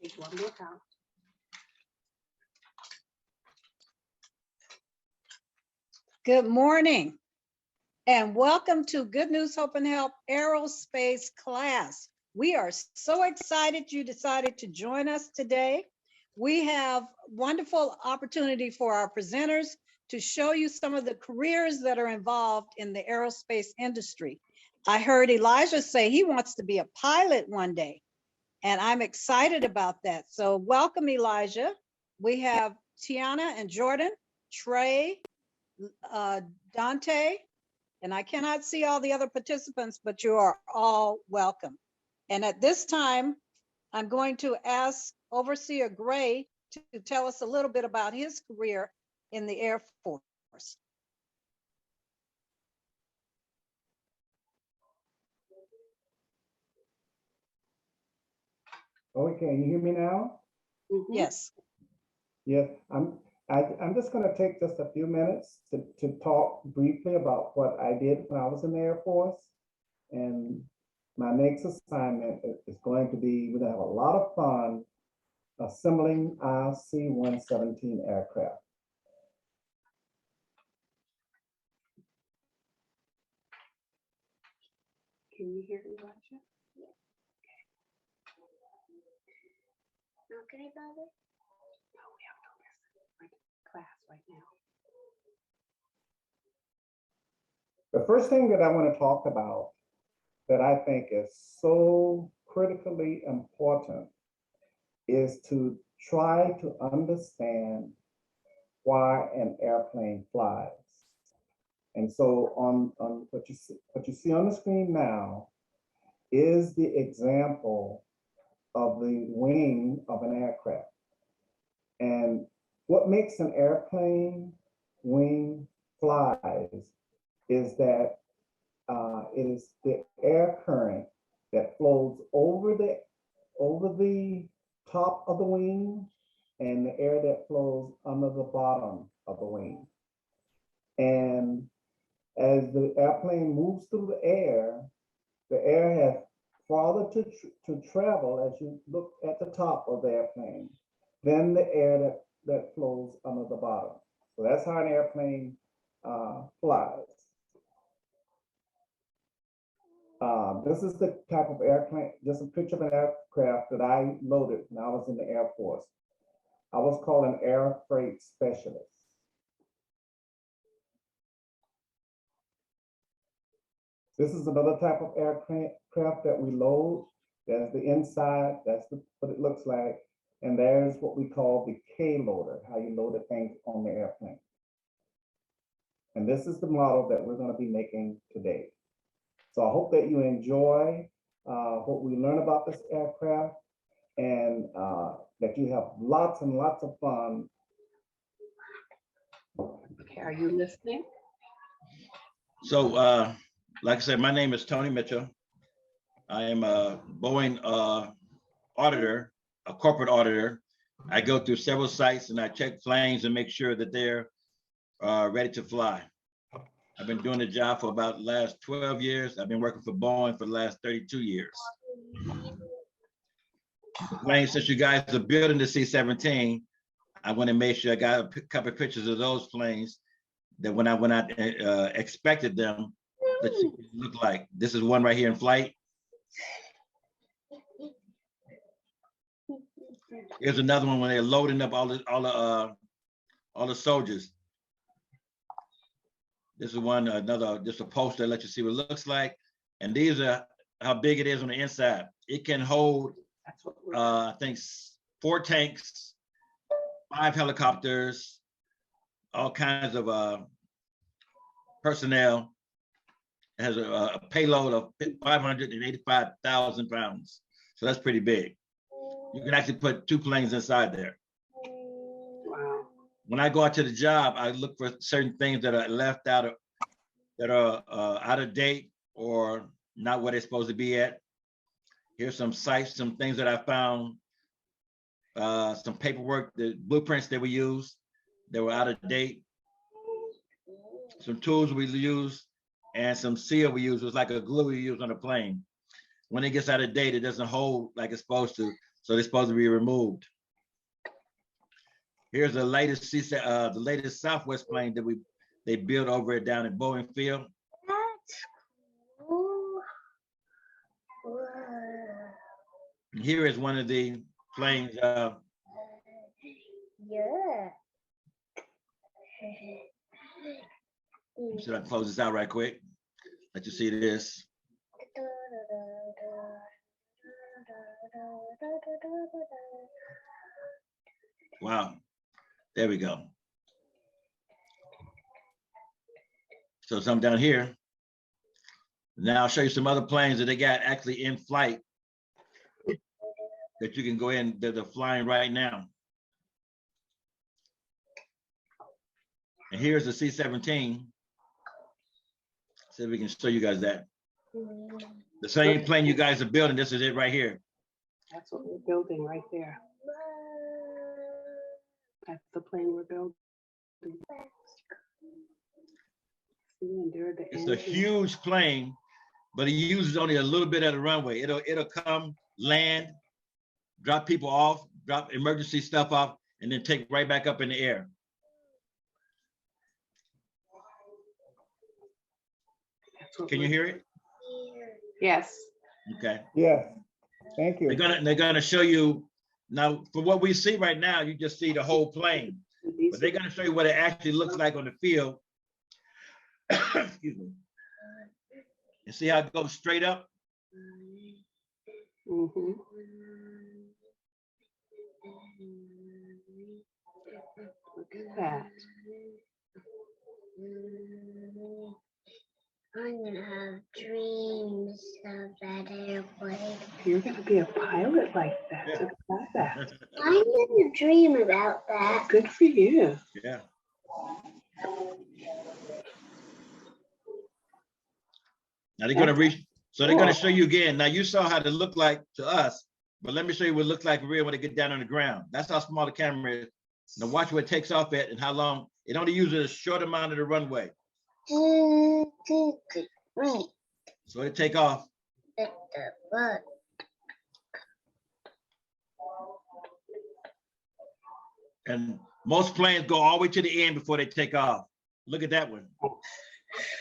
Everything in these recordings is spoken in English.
Take one more count. Good morning and welcome to Good News, Hope and Help Aerospace class. We are so excited you decided to join us today. We have wonderful opportunity for our presenters to show you some of the careers that are involved in the aerospace industry. I heard Elijah say he wants to be a pilot one day, and I'm excited about that. So welcome, Elijah. We have Tiana and Jordan, Trey, Dante, and I cannot see all the other participants, but you are all welcome. And at this time, I'm going to ask Overseer Gray to tell us a little bit about his career in the Air Force. Okay, can you hear me now? Yes. Yes, I'm just going to take just a few minutes to talk briefly about what I did when I was in the Air Force. And my next assignment is going to be, we're going to have a lot of fun assembling our C-117 aircraft. Can you hear Elijah? Okay, Father? No, we have to listen. We're in class right now. The first thing that I want to talk about that I think is so critically important is to try to understand why an airplane flies. And so on what you see on the screen now is the example of the wing of an aircraft. And what makes an airplane wing flies is that it is the air current that flows over the top of the wing and the air that flows under the bottom of the wing. And as the airplane moves through the air has farther to travel as you look at the top of the airplane than the air that flows under the bottom. So that's how an airplane flies. This is the type of airplane, just a picture of an aircraft that I loaded when I was in the Air Force. I was called an air freight specialist. This is another type of aircraft that we load. There's the inside, that's what it looks like. And there's what we call the K loader, how you load the things on the airplane. And this is the model that we're going to be making today. So I hope that you enjoy what we learn about this aircraft and that you have lots and lots of fun. Okay, are you listening? So, like I said, my name is Tony Mitchell. I am a Boeing auditor, a corporate auditor. I go through several sites and I check planes and make sure that they're ready to fly. I've been doing the job for about the last 12 years. I've been working for Boeing for the last 32 years. The plane, since you guys are building the C-17, I want to make sure I got a couple of pictures of those planes that when I expected them, let's see what it look like. This is one right here in flight. Here's another one when they're loading up all the soldiers. This is one, just a poster that lets you see what it looks like. And these are how big it is on the inside. It can hold, I think, 4 tanks, 5 helicopters, all kinds of personnel. It has a payload of 585,000 pounds. So that's pretty big. You can actually put 2 planes inside there. Wow. When I go out to the job, I look for certain things that are left out of, that are out of date or not where they're supposed to be at. Here's some sites, some things that I found, some paperwork, the blueprints that we used that were out of date, some tools we used, and some seal we used. It was like a glue we use on a plane. When it gets out of date, it doesn't hold like it's supposed to. so they're supposed to be removed. Here's the latest Southwest plane that they built over it down in Boeing Field. That's cool. Here is one of the planes. Yeah. Should I close this out right quick? Let you see this. Wow, there we go. So some down here. Now I'll show you some other planes that they got actually in flight that you can go in, that they're flying right now. And here's the C-17. See if we can show you guys that. The same plane you guys are building, this is it right here. That's what we're building right there. That's the plane we're building. It's a huge plane, but it uses only a little bit of the runway. It'll come, land, drop people off, drop emergency stuff off, and then take right back up in the air. Can you hear it? Yes. Okay. Yes, thank you. They're gonna show you now. For what we see right now, you just see the whole plane, but they're gonna show you what it actually looks like on the field. Excuse me. And see how it goes straight up. Mm-hmm. Look at that. I'm gonna have dreams of that airplane. You're gonna be a pilot like that. Yeah. Look at that. I'm gonna dream about that. Good for you. Yeah. Now they're gonna reach, so they're gonna show you again. Now you saw how it looked like to us, but let me show you what it looks like real when they get down on the ground. That's how small the camera is. Now watch where it takes off at and how long. It only uses a short amount of the runway. So it take off. And most planes go all the way to the end before they take off. Look at that one.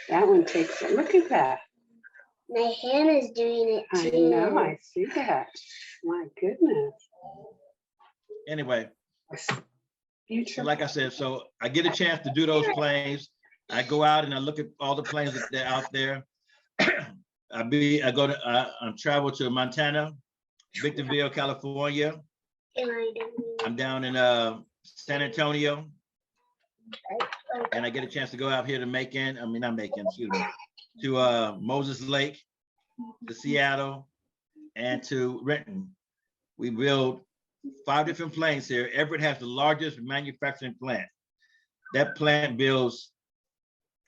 That one takes it. Look at that. My hand is doing it I too. know, I see that. My goodness. Anyway, Future. so like I said, so I get a chance to do those planes. I go out and I look at all the planes that are out there. I travel to Montana, Victorville, California. I'm down in San Antonio, and I get a chance to go out here to to Moses Lake, to Seattle, and to Renton. We build 5 different planes here. Everett has the largest manufacturing plant. That plant builds,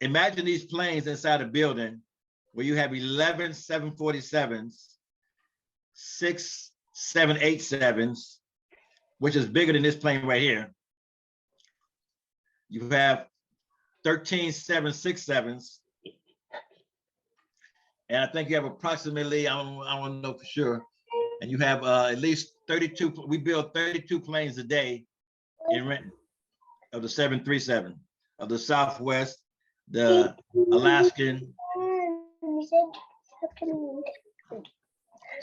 imagine these planes inside a building where you have 11 747s, 6 787s, which is bigger than this plane right here. You have 13 767s. And I think you have approximately, I don't know for sure, and you have at least 32, we build 32 planes a day in Renton of the 737, of the Southwest, the Alaskan.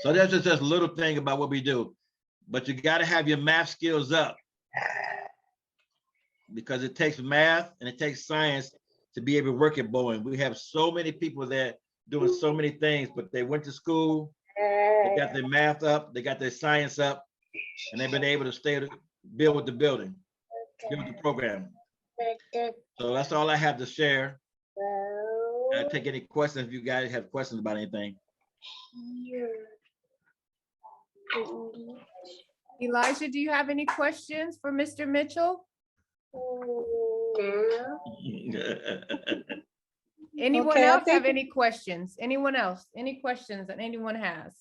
So that's just a little thing about what we do. But you got to have your math skills up, because it takes math and it takes science to be able to work at Boeing. We have so many people there doing so many things, but they went to school, they got their math up, they got their science up, and they've been able to build with the building, build the program. So that's all I have to share. I'll take any questions if you guys have questions about anything. Elijah, do you have any questions for Mr. Mitchell? No. Anyone Okay, I else have think- any questions? Anyone else? Any questions that anyone has?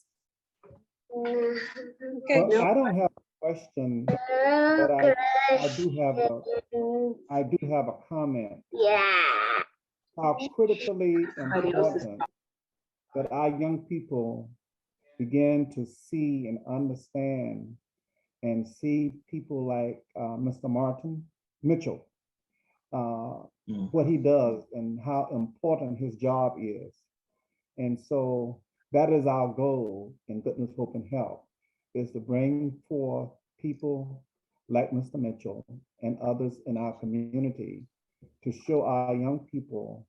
Okay, Well, I don't have a question, but I do have a comment. Yeah. How critically important that our young people began to see and understand and see people like Mr. Martin Mitchell, what he does and how important his job is. And so that is our goal in Goodness, Hope, and Help, is to bring forth people like Mr. Mitchell and others in our community to show our young people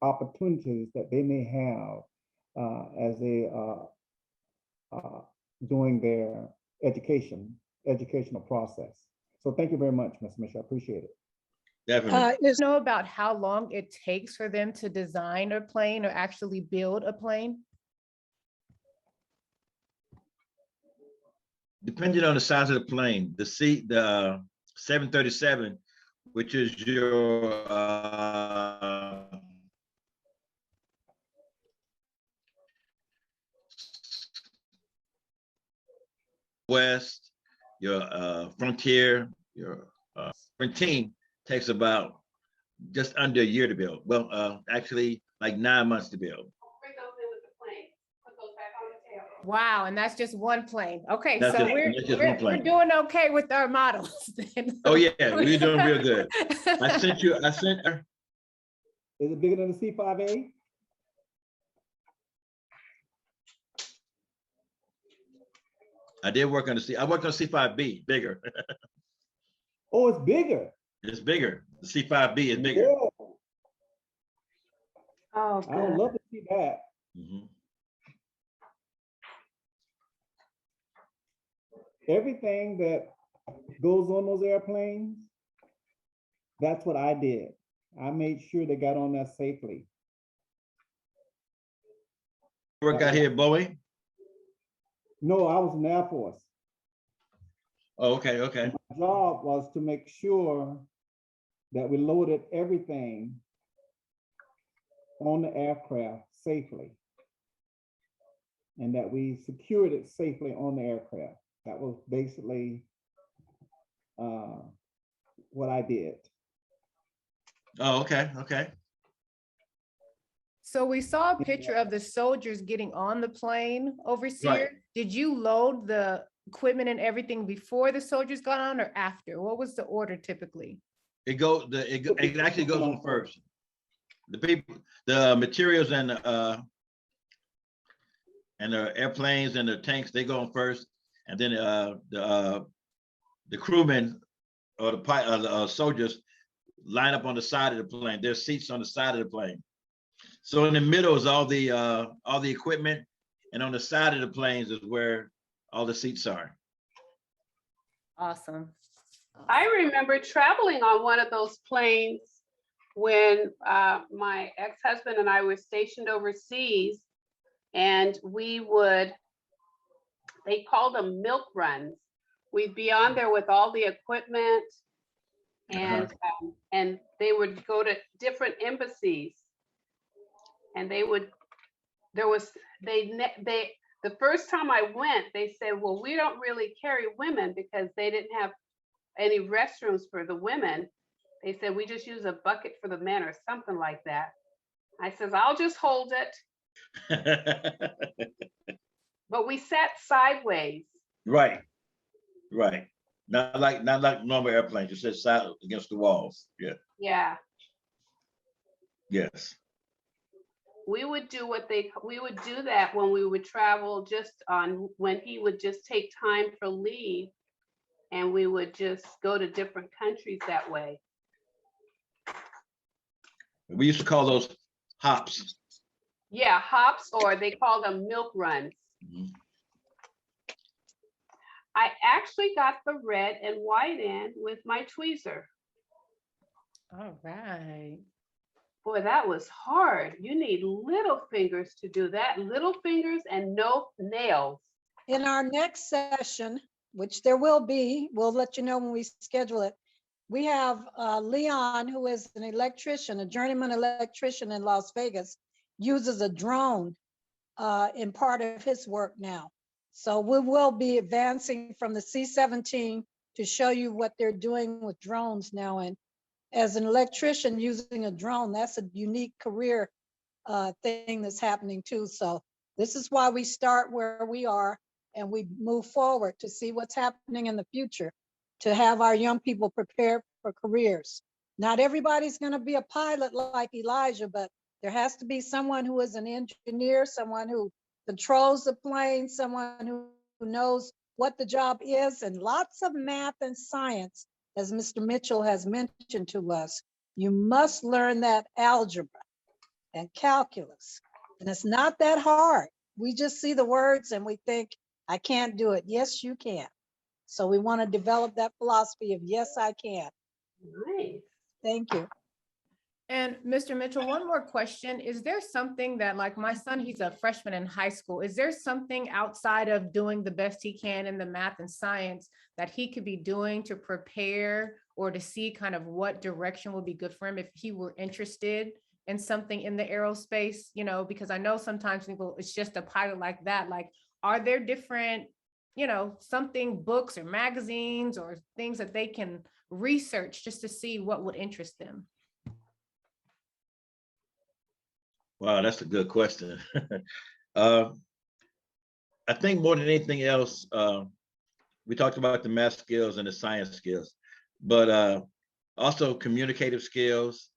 opportunities that they may have as they are doing their educational process. So thank you very much, Ms. Mitchell. I appreciate it. Definitely. Is Know about how long it takes for them to design a plane or actually build a plane? Depending on the size of the plane, the 737, which is your West, your Frontier, your Frontier takes about just under a year to build. Well, actually like 9 months to build. Wow, and that's just one plane. Okay, That's so just one we're plane. doing okay with our models then. Oh yeah, we're doing real good. I sent her. Is it bigger than the C5A? I did work on I worked on C5B, bigger. Oh, it's bigger. It's bigger. The C5B is bigger. Whoa, Oh, I would good. love to see that. Mhm. Everything that goes on those airplanes, that's what I did. I made sure they got on there safely. Work out here at Boeing? No, I was in the Air Force. Oh, okay, okay. My job was to make sure that we loaded everything on the aircraft safely and that we secured it safely on the aircraft. That was basically what I did. Oh, okay, okay. So we saw a picture of the soldiers getting on the plane, Overseer. Right. Did you load the equipment and everything before the soldiers got on or after? What was the order typically? It actually goes on first. The people, the materials and the airplanes and the tanks, they go on first, and then the crewmen or the soldiers line up on the side of the plane. There's seats on the side of the plane. So in the middle is all the equipment, and on the side of the planes is where all the seats are. Awesome. I remember traveling on one of those planes when my ex-husband and I were stationed overseas, and they called them milk runs. We'd be on there with all the equipment, and they would go to different embassies, and the first time I went, they said, well, we don't really carry women because they didn't have any restrooms for the women. They said, we just use a bucket for the men or something like that. I says, I'll just hold it. But we sat sideways. Right, right. Not like normal airplanes. You sit side against the walls. Yeah. Yeah. Yes. We would do that when we would travel when he would just take time for leave, and we would just go to different countries that way. We used to call those hops. Yeah, hops, or they call them milk runs. Mhm. I actually got the red and white in with my tweezer. All right. Boy, that was hard. You need little fingers to do that. Little fingers and no nails. in our next session, which there will be, we'll let you know when we schedule it. We have Leon, who is an electrician, a journeyman electrician in Las Vegas, uses a drone in part of his work now. So we will be advancing from the C-17 to show you what they're doing with drones now. And as an electrician using a drone, that's a unique career thing that's happening too. So This is why we start where we are and we move forward to see what's happening in the future, to have our young people prepared for careers. Not everybody's going to be a pilot like Elijah, but there has to be someone who is an engineer, someone who controls the plane, someone who knows what the job is, and lots of math and science, as Mr. Mitchell has mentioned to us. You must learn that algebra and calculus. And it's not that hard. We just see the words and we think, I can't do it. Yes, you can. So we want to develop that philosophy of yes, I can. Nice. Thank you. And Mr. Mitchell, one more question. Is there something that, like my son, he's a freshman in high school. Is there something outside of doing the best he can in the math and science that he could be doing to prepare or to see kind of what direction would be good for him if he were interested in something in the aerospace? You know, because I know sometimes people, it's just a pilot like that. Like, are there different, you know, something, books or magazines or things that they can research just to see what would interest them? Wow, that's a good question. uh, I think more than anything else, we talked about the math skills and the science skills, but also communicative skills.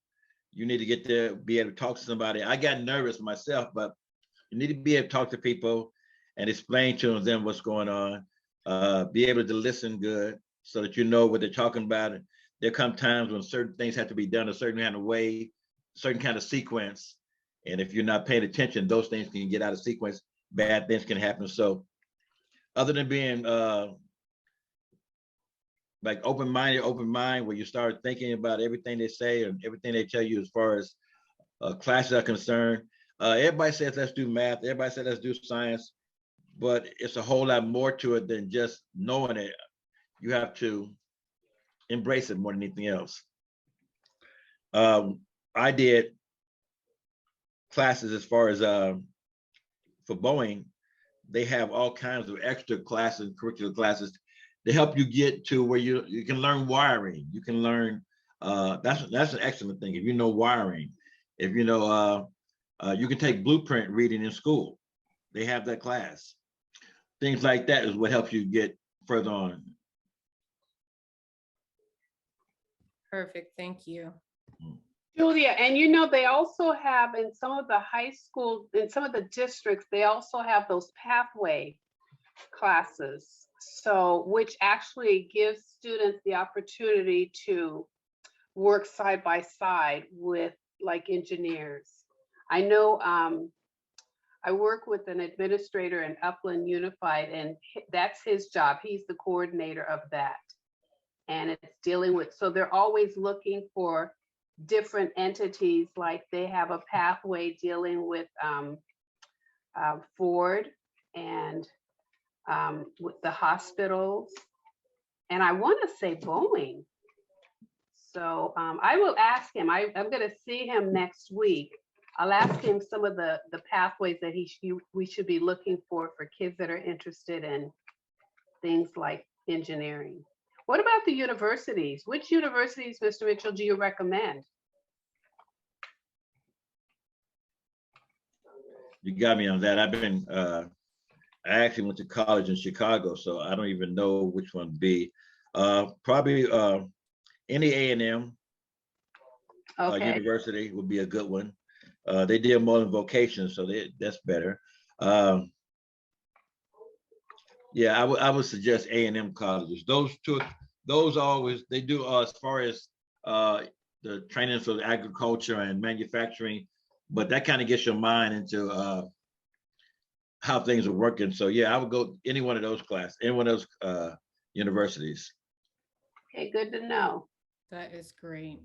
You need to get there, be able to talk to somebody. I got nervous myself, but you need to be able to talk to people and explain to them what's going on. Be able to listen good so that you know what they're talking about. There come times when certain things have to be done a certain kind of way, certain kind of sequence. And if you're not paying attention, those things can get out of sequence. Bad things can happen. So other than being like open mind, where you start thinking about everything they say and everything they tell you as far as classes are concerned. Everybody says, let's do math. Everybody says, let's do science. But it's a whole lot more to it than just knowing it. You have to embrace it more than anything else. I did classes as far as for Boeing. They have all kinds of extra classes, curricular classes to help you get to where you can learn wiring. You can learn, that's an excellent thing. If you know wiring, if you know, you can take blueprint reading in school. They have that class. Things like that is what helps you get further on. Perfect, thank you. Julia, and you know, they also have in some of the high schools, in some of the districts, they also have those pathway classes. So, which actually gives students the opportunity to work side by side with like engineers. I know I work with an administrator in Upland Unified, and that's his job. He's the coordinator of that. And it's dealing with, so they're always looking for different entities, like they have a pathway dealing with Ford and with the hospitals. And I want to say Boeing. So I will ask him, I'm going to see him next week. I'll ask him some of the pathways that we should be looking for kids that are interested in things like engineering. What about the universities? Which universities, Mr. Mitchell, do you recommend? You got me on that. I actually went to college in Chicago, so I don't even know which one to be. Probably any A&M university would be a good one. They deal more in vocation, so that's better. Yeah, I would suggest A&M colleges. Those always, they do as far as the training for agriculture and manufacturing, but that kind of gets your mind into how things are working. So yeah, I would go any one of those classes, any one of those universities. Okay, good to know. That is great.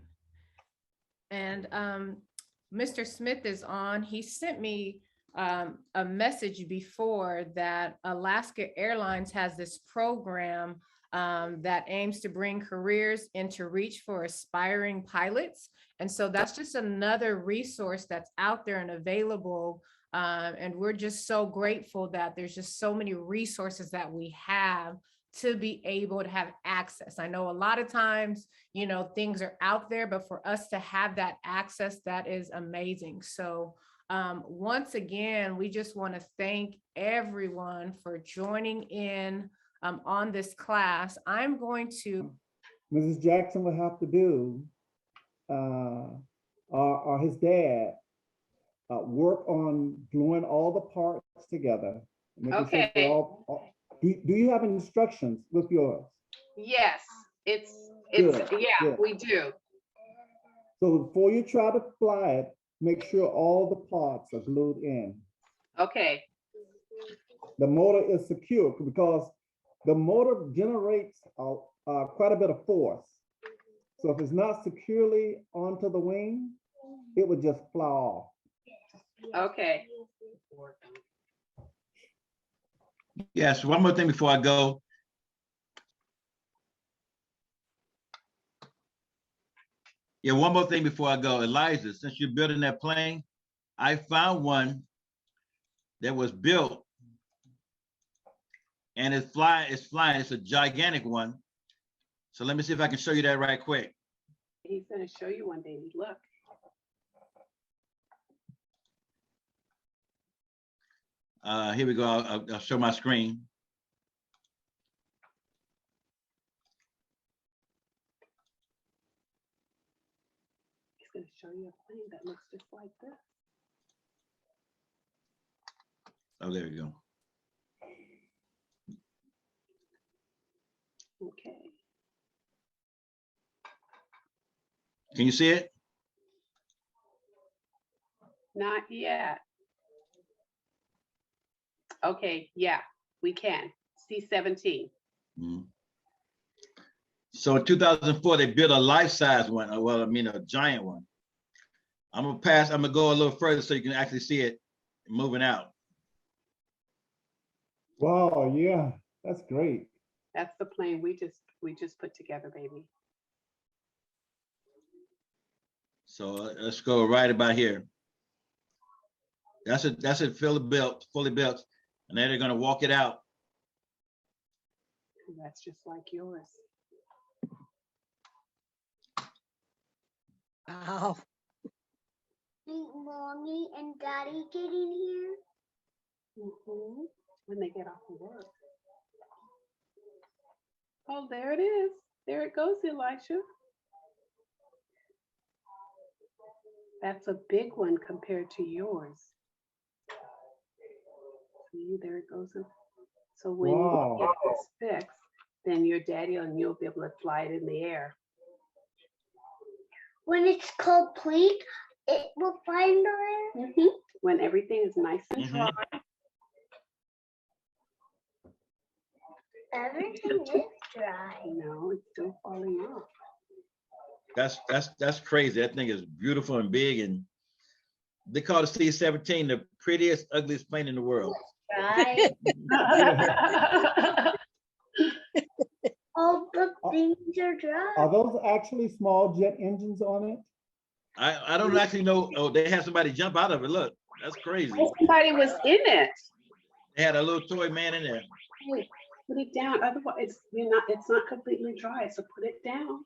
And Mr. Smith is on. He sent me a message before that Alaska Airlines has this program that aims to bring careers into reach for aspiring pilots. And so that's just another resource that's out there and available. And we're just so grateful that there's just so many resources that we have to be able to have access. I know a lot of times, you know, things are out there, but for us to have that access, that is amazing. So Once again, we just want to thank everyone for joining in on this class. I'm going to. Mrs. Jackson will have to do, or his dad, work on gluing all the parts together. Making sure Okay. they're do you have instructions with yours? Yes, it's, Good, yeah, good. we do. So before you try to fly it, make sure all the parts are glued in. Okay, The motor is secure because the motor generates quite a bit of force. So if it's not securely onto the wing, it would just fly off. okay. Yes, one more thing before I go. Yeah, one more thing before I go. Eliza, since you're building that plane, I found one that was built and it's flying, it's a gigantic one. So let me see if I can show you that right quick. He's gonna show you one day, look. Here we go, I'll show my screen. He's gonna show you a plane that looks just like this. Oh, there we go. Okay. Can you see it? Not yet. Okay, yeah, we can. C-17. Mhm. So in 2004, they built a life-size one. Well, I mean, a giant one. I'm gonna go a little further so you can actually see it moving out. Wow, yeah, that's great. That's the plane we just put together, baby. So let's go right about here. That's it fully built, and then they're gonna walk it out. That's just like yours. Wow. Ain't mommy and daddy getting here? Mhm. When they get off of work. Oh, there it is. There it goes, Elisha. That's a big one compared to yours. See, there it goes. So when Wow. you get this fixed, then your daddy and you'll be able to fly it in the air. When it's complete, it will find her. When everything is nice and Mhm. dry. Everything is dry. No, it's still falling off. That's crazy. That thing is beautiful and big, and they call the C-17 the prettiest, ugliest plane in the world. Right. All the things are dry. Are those actually small jet engines on it? I don't actually know. Oh, they had somebody jump out of it. Look, that's crazy. Somebody was in it. They had a little toy man in there. Wait, put it down. Otherwise, it's not completely dry. So put it down.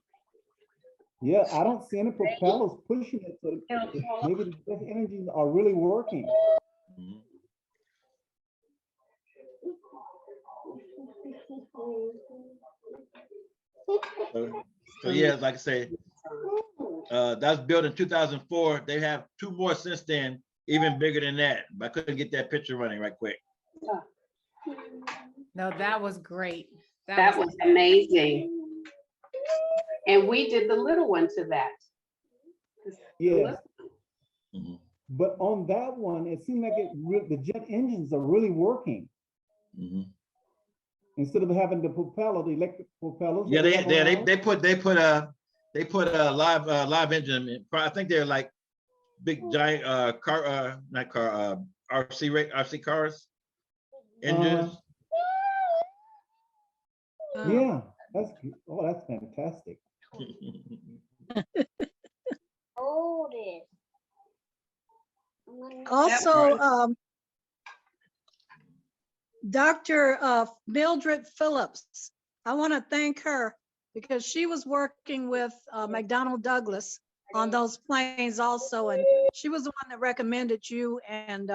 Yeah, I don't see any propellers pushing it. So It'll fall off. maybe the jet engines are really working. Mhm. So yeah, like I say, that's built in 2004. They have two more since then, even bigger than that. But I couldn't get that picture running right quick. No, that was great. That was amazing. And we did the little one to that. Yeah. Mhm. But on that one, it seemed like the jet engines are really working. Mhm. Instead of having the propeller, the electric propellers. Yeah, that we have around. they put a live engine in. I think they're like big giant RC cars engines. Yeah, that's fantastic. Hold it. Also, Dr. Mildred Phillips, I want to thank her because she was working with McDonnell Douglas on those planes also. And she was the one that recommended you and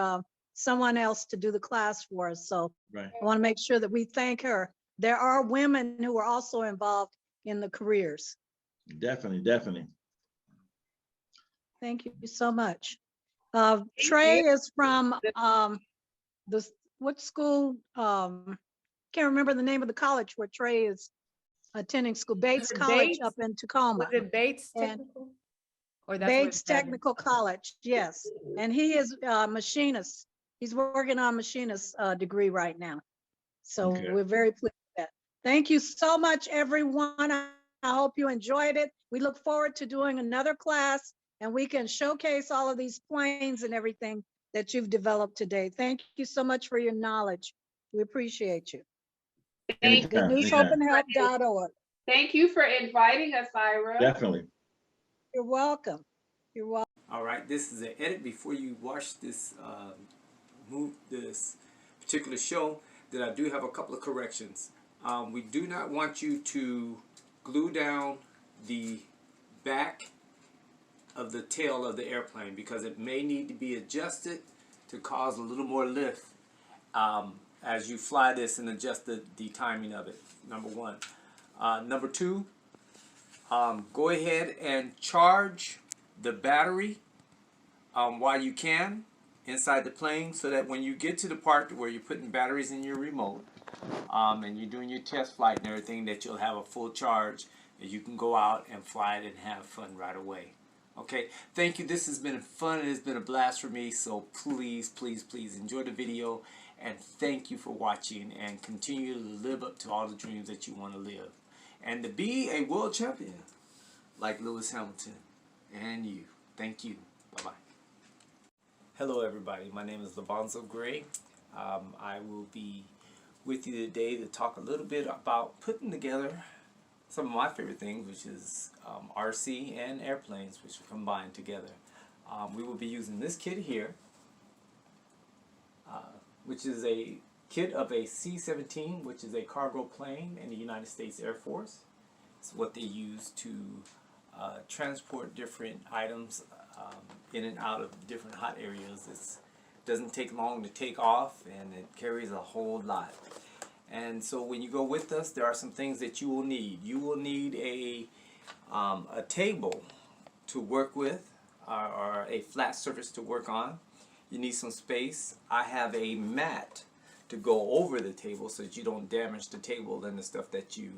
someone else to do the class for us. So Right. I want to make sure that we thank her. There are women who are also involved in the careers. Definitely, definitely. Thank you so much. Thank Trey you. is from the what school? Can't remember the name of the college where Trey is attending school. Bates College Bates? up in Tacoma. Was it Bates And Technical? Or that's where Bates it's at? Technical College, yes. And he is a machinist. He's working on machinist degree right now. So Okay. we're very pleased with that. Thank you so much, everyone. I hope you enjoyed it. We look forward to doing another class and we can showcase all of these planes and everything that you've developed today. Thank you so much for your knowledge. We appreciate you. Thank Anytime, you. anytime. GoodNewsHopeandHelp.org. Thank you for inviting us, Ira. Definitely. You're welcome. You're welcome. All right, this is an edit before you watch this this particular show. That I do have a couple of corrections. We do not want you to glue down the back of the tail of the airplane because it may need to be adjusted to cause a little more lift as you fly this and adjust the timing of it. Number one. Number two, go ahead and charge the battery while you can inside the plane so that when you get to the part where you're putting batteries in your remote and you're doing your test flight and everything, that you'll have a full charge and you can go out and fly it and have fun right away. Okay, thank you. This has been fun. It has been a blast for me. So please, please, please enjoy the video and thank you for watching and continue to live up to all the dreams that you want to live and to be a world champion like Lewis Hamilton and you. Thank you. Bye-bye. Hello everybody, my name is Labanzo Gray. I will be with you today to talk a little bit about putting together some of my favorite things, which is RC and airplanes, which are combined together. We will be using this kit here, which is a kit of a C-17, which is a cargo plane in the United States Air Force. It's what they use to transport different items in and out of different hot areas. It doesn't take long to take off and it carries a whole lot. And so when you go with us, there are some things that you will need. You will need a table to work with or a flat surface to work on. You need some space. I have a mat to go over the table so that you don't damage the table and the stuff that you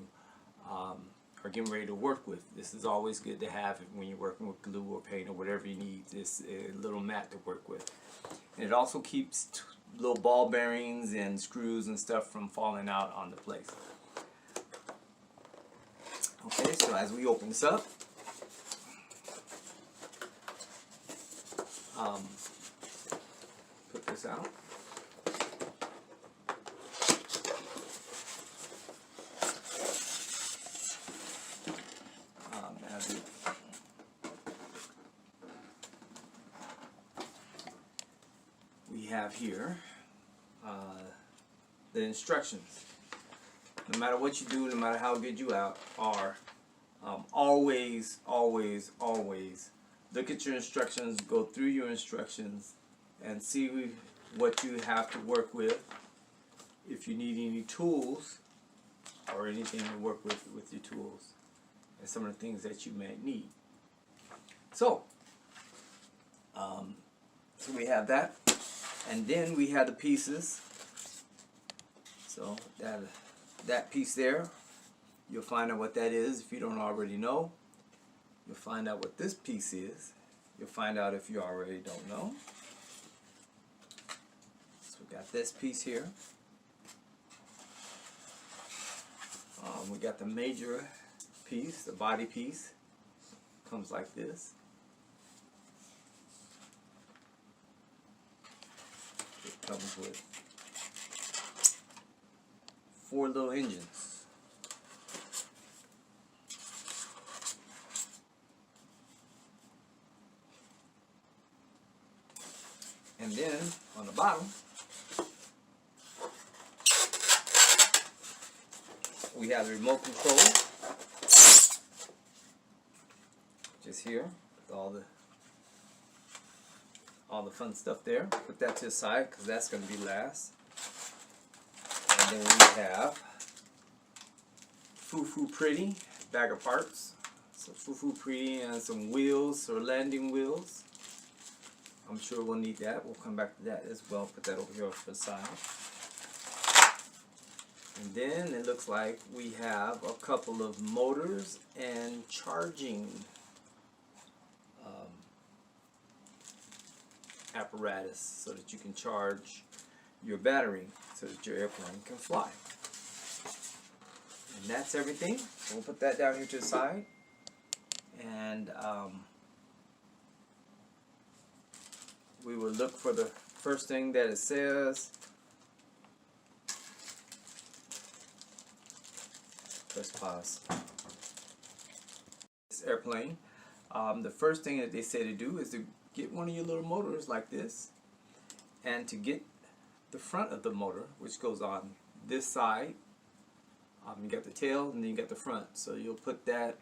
are getting ready to work with. This is always good to have when you're working with glue or paint or whatever you need. This little mat to work with. And it also keeps little ball bearings and screws and stuff from falling out on the place. Okay, so as we open this up, put this out. We have here the instructions. No matter what you do, no matter how good you are, always, always, always look at your instructions, go through your instructions, and see what you have to work with. If you need any tools or anything to work with your tools, and some of the things that you may need. So we have that. And then we have the pieces. So that piece there, you'll find out what that is if you don't already know. You'll find out what this piece is. You'll find out if you already don't know. So we got this piece here. We got the major piece, the body piece. Comes like this. Comes with 4 little engines. And then on the bottom we have the remote control just here. all the fun stuff there. Put that to the side because that's going to be last. And then we have Foo Pretty bag of parts. So Foo Pretty and some wheels or landing wheels. I'm sure we'll need that. We'll come back to that as well. Put that over here for the side. And then it looks like we have a couple of motors and charging apparatus so that you can charge your battery so that your airplane can fly. And that's everything. So we'll put that down here to the side. And we will look for the first thing that it says. Press pause. This airplane, the first thing that they say to do is to get one of your little motors like this, and to get the front of the motor, which goes on this side. You got the tail and then you got the front, so you'll put that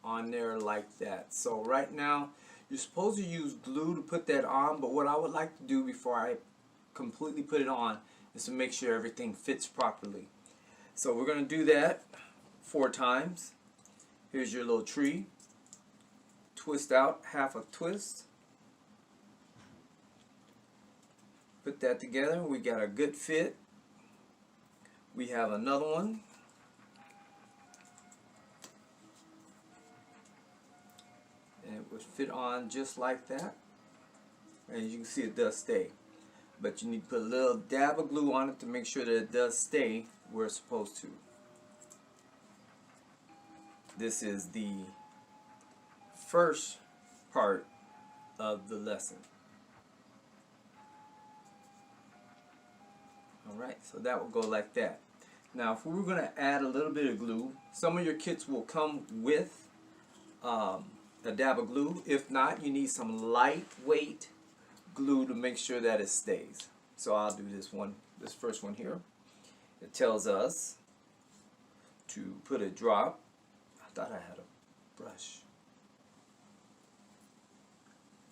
on there like that. So right now you're supposed to use glue to put that on, but what I would like to do before I completely put it on is to make sure everything fits properly. So we're going to do that 4 times. Here's your little tree. Twist out half a twist. Put that together. We got a good fit. We have another one. And it would fit on just like that. And you can see it does stay. But you need to put a little dab of glue on it to make sure that it does stay where it's supposed to. This is the first part of the lesson. Alright, so that will go like that. Now if we were going to add a little bit of glue, some of your kits will come with a dab of glue. If not, you need some lightweight glue to make sure that it stays. So I'll do this first one here. It tells us to put a drop. I thought I had a brush.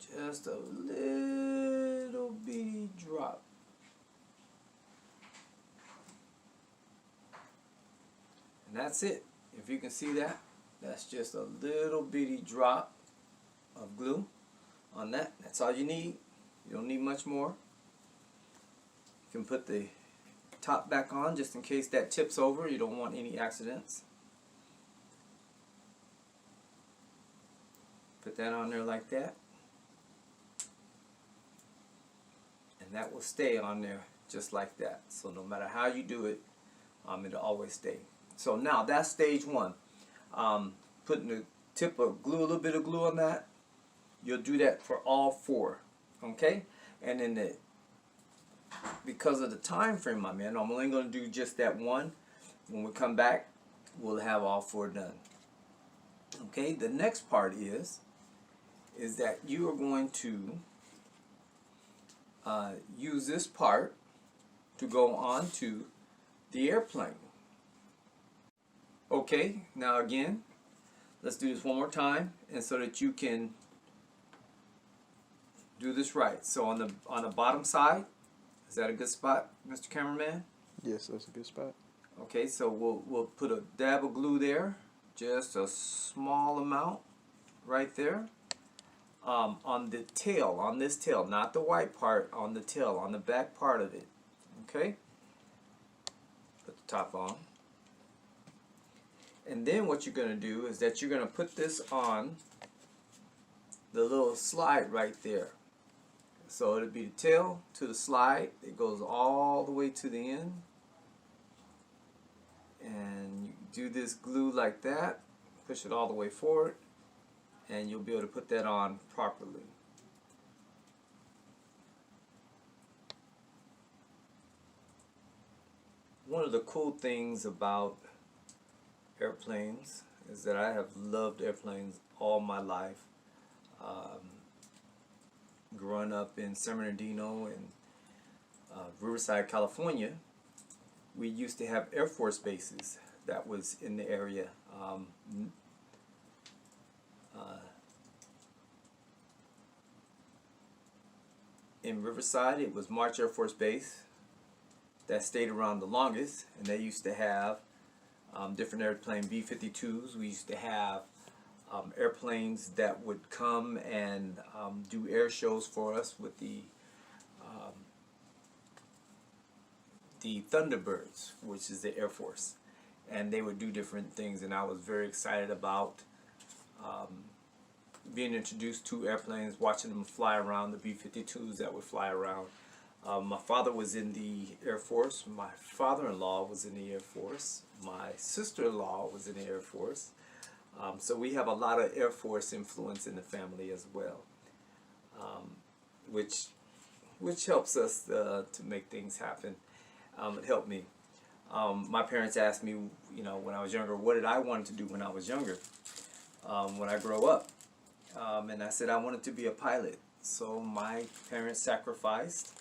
Just a little bitty drop. And that's it. If you can see that, that's just a little bitty drop of glue on that. That's all you need. You don't need much more. You can put the top back on just in case that tips over. You don't want any accidents. Put that on there like that. And that will stay on there just like that. So no matter how you do it, it'll always stay. So now that's stage 1. Putting the tip of glue, a little bit of glue on that. You'll do that for all 4. Okay? And then because of the time frame I'm in, I'm only going to do just that one. When we come back, we'll have all 4 done. Okay? The next part is that you are going to use this part to go on to the airplane. Okay, now again, let's do this one more time, and so that you can do this right. So on the bottom side, is that a good spot, Mr. Cameraman? Yes, that's a good spot. Okay, so we'll put a dab of glue there, just a small amount right there. On the tail, on this tail, not the white part, on the tail, on the back part of it. Okay? Put the top on. And then what you're going to do is that you're going to put this on the little slide right there. So it'll be the tail to the slide. It goes all the way to the end. And you do this glue like that. Push it all the way forward. And you'll be able to put that on properly. One of the cool things about airplanes is that I have loved airplanes all my life. Growing up in San Bernardino and Riverside, California, we used to have Air Force bases that was in the area. in Riverside, it was March Air Force Base that stayed around the longest, and they used to have different airplane B-52s. We used to have airplanes that would come and do air shows for us with the Thunderbirds, which is the Air Force, and they would do different things, and I was very excited about being introduced to airplanes, watching them fly around, the B-52s that would fly around. My father was in the Air Force, my father-in-law was in the Air Force, my sister-in-law was in the Air Force, so we have a lot of Air Force influence in the family as well, which helps us to make things happen. It helped me. My parents asked me, you know, when I was younger, what did I want to do when I was younger, when I grow up? And I said I wanted to be a pilot. So my parents sacrificed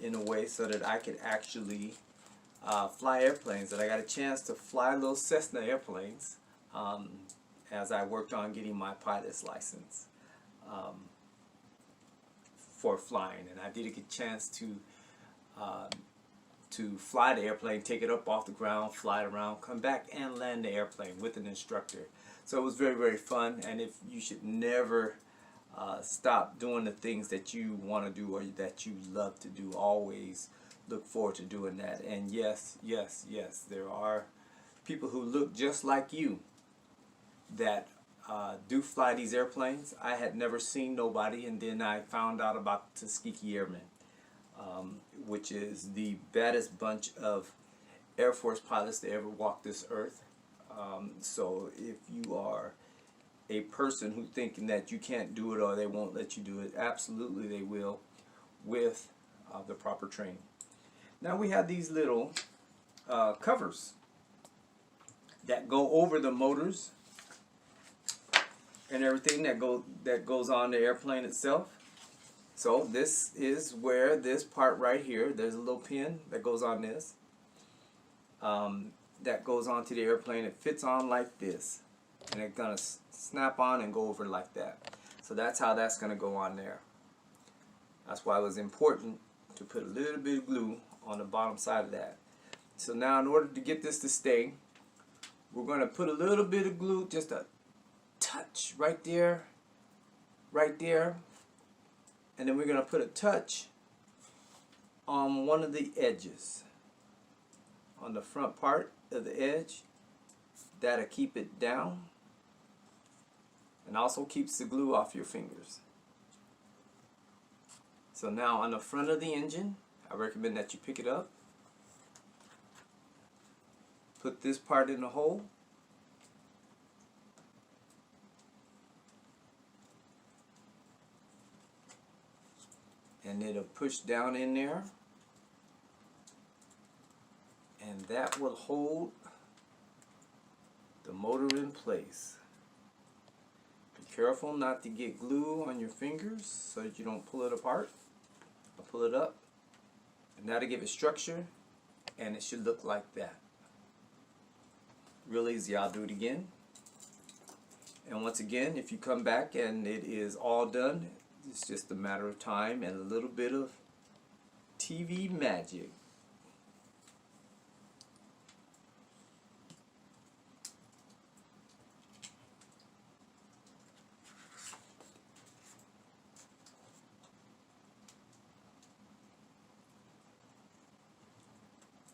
in a way so that I could actually fly airplanes. And I got a chance to fly little Cessna airplanes as I worked on getting my pilot's license for flying. And I did get a chance to fly the airplane, take it up off the ground, fly it around, come back and land the airplane with an instructor. So it was very, very fun, and if you should never stop doing the things that you want to do or that you love to do. Always look forward to doing that. And yes, yes, yes, there are people who look just like you that do fly these airplanes. I had never seen nobody, and then I found out about the Tuskegee Airmen, which is the baddest bunch of Air Force pilots to ever walk this earth. So if you are a person who thinking that you can't do it or they won't let you do it, absolutely they will, with the proper training. Now we have these little covers that go over the motors and everything that goes on the airplane itself. So this is where this part right here, there's a little pin that goes on this, that goes onto the airplane. It fits on like this, and it's gonna snap on and go over like that. So that's how that's gonna go on there. That's why it was important to put a little bit of glue on the bottom side of that. So now in order to get this to stay, we're gonna put a little bit of glue, just a touch right there, and then we're gonna put a touch on one of the edges, on the front part of the edge. That'll keep it down and also keeps the glue off your fingers. So now on the front of the engine, I recommend that you pick it up, put this part in the hole, and it'll push down in there, and that will hold the motor in place. Be careful not to get glue on your fingers so that you don't pull it apart or pull it up, and that'll give it structure, and it should look like that. Real easy. I'll do it again. And once again, if you come back and it is all done, it's just a matter of time and a little bit of TV magic.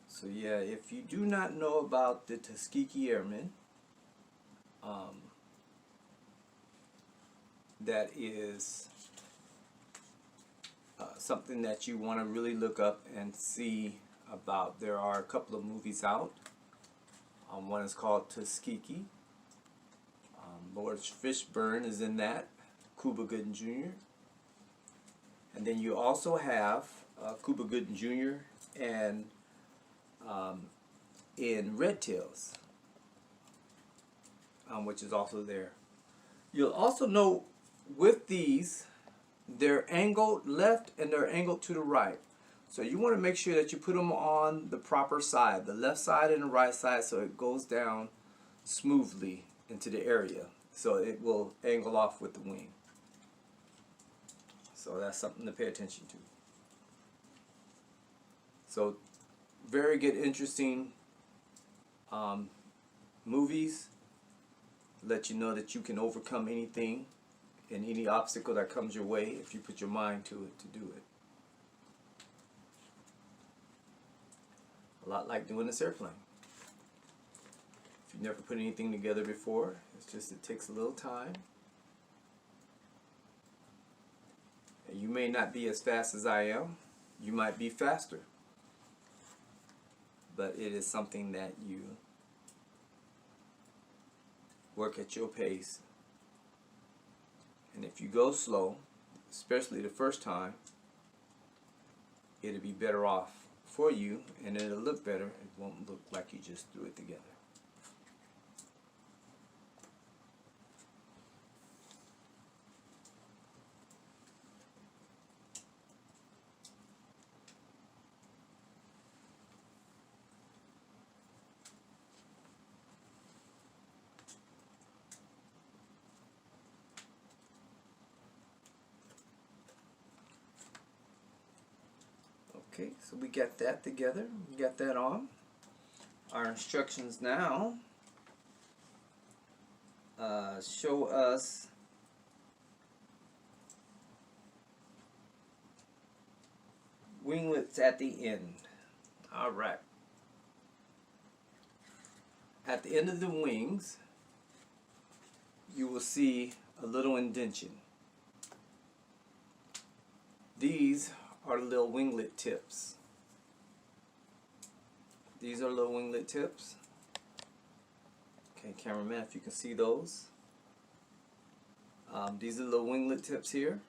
So yeah, if you do not know about the Tuskegee Airmen, that is something that you want to really look up and see about. There are a couple of movies out. One is called Tuskegee. Lawrence Fishburne is in that, Cuba Gooding Jr. And then you also have Cuba Gooding Jr. and in Red Tails, which is also there. You'll also know with these, they're angled left and they're angled to the right. So you want to make sure that you put them on the proper side, the left side and the right side, so it goes down smoothly into the area. So it will angle off with the wing. So that's something to pay attention to. So very good, interesting movies. Let you know that you can overcome anything and any obstacle that comes your way if you put your mind to it to do it. A lot like doing this airplane. If you've never put anything together before, it's just it takes a little time. And you may not be as fast as I am. You might be faster. But it is something that you work at your pace. And if you go slow, especially the first time, it'll be better off for you and it'll look better. It won't look like you just threw it together. Okay, so we got that together. We got that on. Our instructions now show us winglets at the end. All right. At the end of the wings, you will see a little indentation. These are the little winglet tips. These are little winglet tips. Okay, cameraman, if you can see those. These are the little winglet tips here.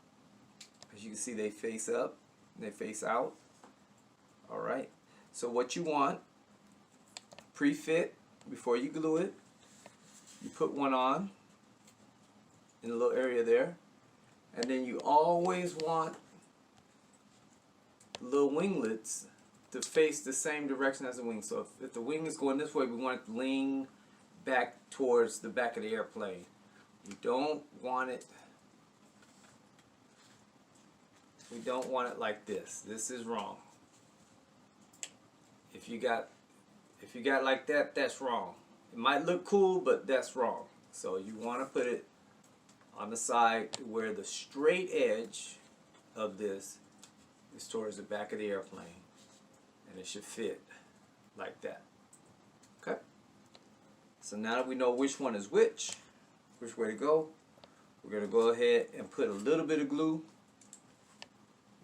As you can see, they face up, they face out. All right. So what you want, pre-fit, before you glue it, you put one on in the little area there, and then you always want little winglets to face the same direction as the wing. So if the wing is going this way, we want it to lean back towards the back of the airplane. We don't want it like this. This is wrong. If you got like that, that's wrong. It might look cool, but that's wrong. So you want to put it on the side where the straight edge of this is towards the back of the airplane, and it should fit like that. Okay, so now that we know which one is which way to go, we're going to go ahead and put a little bit of glue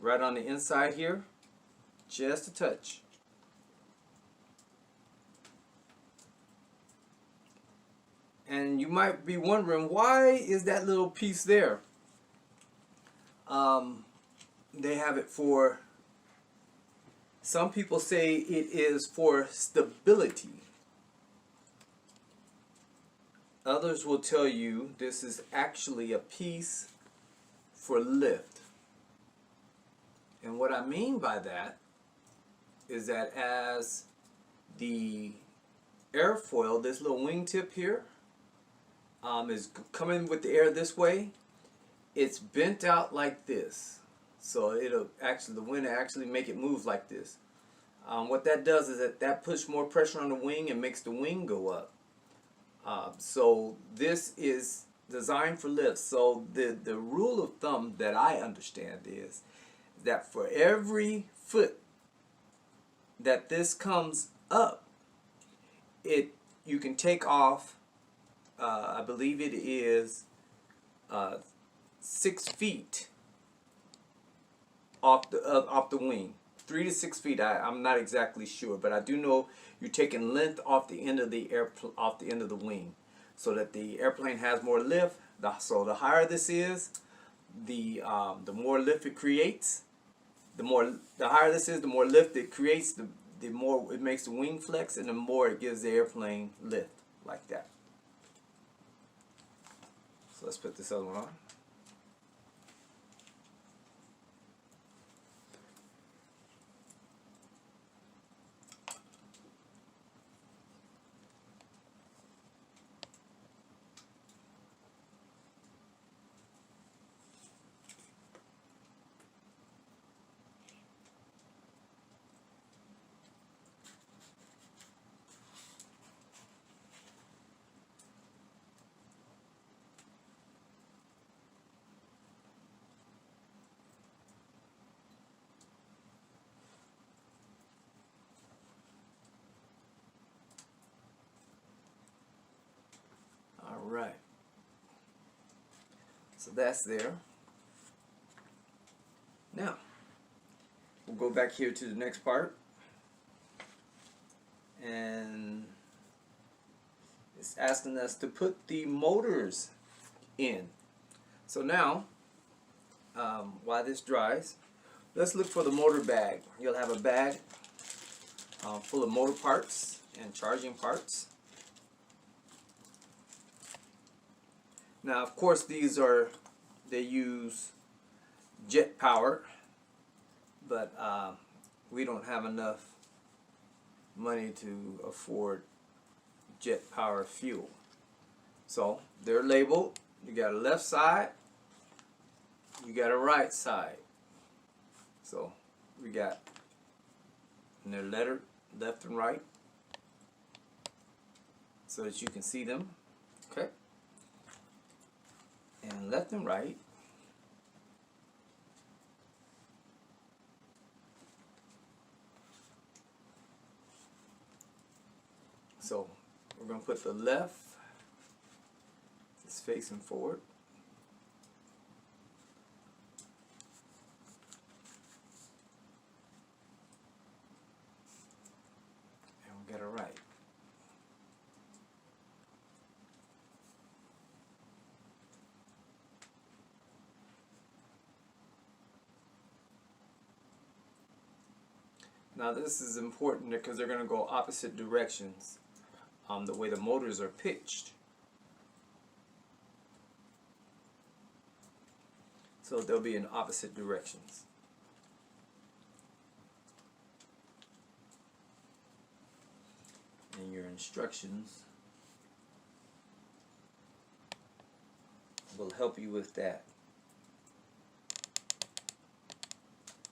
right on the inside here, just a touch. And you might be wondering, why is that little piece there? They have it for, some people say it is for stability. Others will tell you this is actually a piece for lift. And what I mean by that is that as the airfoil, this little wingtip here, is coming with the air this way, it's bent out like this. So it'll actually, the wind will actually make it move like this. What that does is that puts more pressure on the wing and makes the wing go up. So this is designed for lift. So the rule of thumb that I understand is that for every foot that this comes up, you can take off, I believe it is 6 feet off the wing. 3 to 6 feet. I'm not exactly sure, but I do know you're taking length off the end of the wing, so that the airplane has more lift. So the higher this is, the more lift it creates. The higher this is, the more lift it creates. The more it makes the wing flex, and the more it gives the airplane lift, like that. So let's put this other one on. So that's there. Now, we'll go back here to the next part. And it's asking us to put the motors in. So now, while this dries, let's look for the motor bag. You'll have a bag full of motor parts and charging parts. Now, of course, they use jet power, but we don't have enough money to afford jet power fuel. So they're labeled. You got a left side, you got a right side. So we got, and they're lettered left and right so that you can see them. Okay. And left and right. So we're going to put the left is facing forward. And we'll get it right. Now this is important because they're going to go opposite directions, the way the motors are pitched. So they'll be in opposite directions. And your instructions will help you with that.